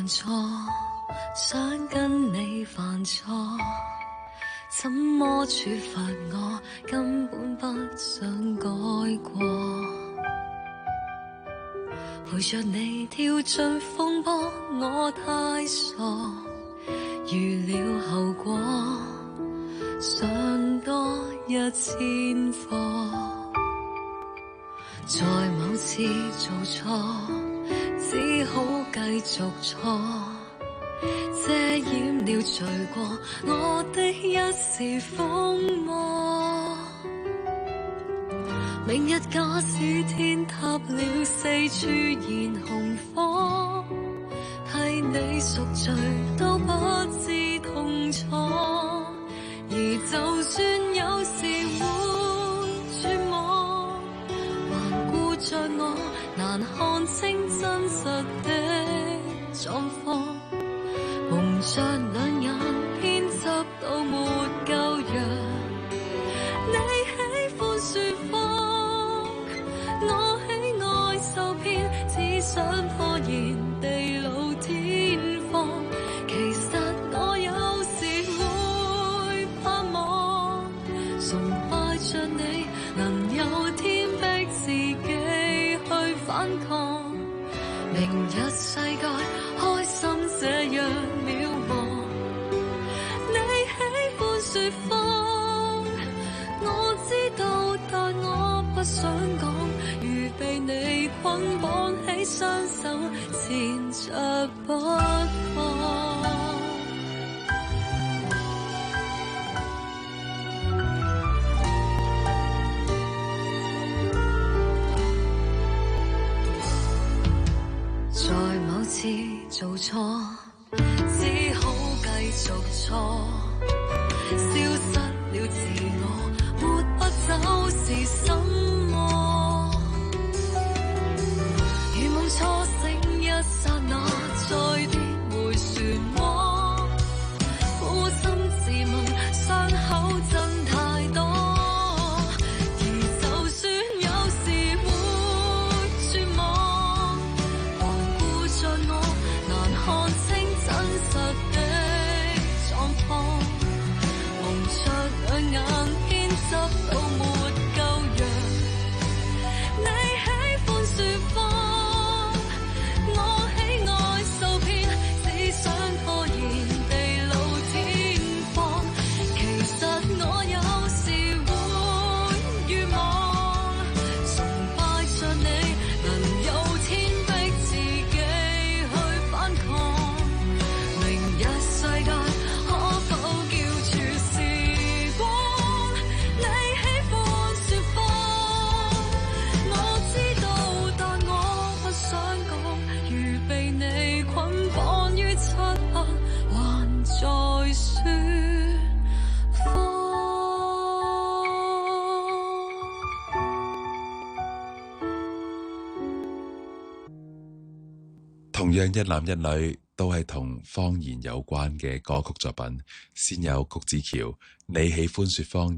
錯，想跟你犯錯，怎麼處罰我，根本不想改過。陪着你跳進風波，我太傻，預料後果，想多1000課。在某次做錯，只好繼續錯，遮掩了罪過我的一時瘋魔。明日假使天塌了，四處燃紅火，替你贖罪都不知痛楚。而就算有時會絕望，還顧着我難看清真實的狀況，蒙着兩眼偏執到沒夠陽。你喜歡説謊，我喜愛受騙，只想拖延地老天荒。其實我有時會盼望，崇拜着你能有天逼自己去反抗。明日世界開心這樣渺茫，你喜歡説謊，我知道但我不想講，如被你捆綁起雙手纏着不放。在某次做錯，只好繼續錯，消失了自我，沒不走是什麼？如夢初醒一剎那，再跌回漩渦，苦心自問傷口真太多。而就算有時會絕望，還顧着我難看清真實的狀況，蒙着兩眼偏執到沒夠陽。你喜歡説謊，我喜愛受騙，只想拖延地老天荒。其實我有時會願望，崇拜着你能有天逼自己去反抗。明日世界可否叫住時光？你喜歡説謊，我知道但我不想講，如被你捆綁於漆黑，還在説謊。同樣一男一女都係同謊言有關嘅歌曲作品，先有曲子橋，你喜歡説謊。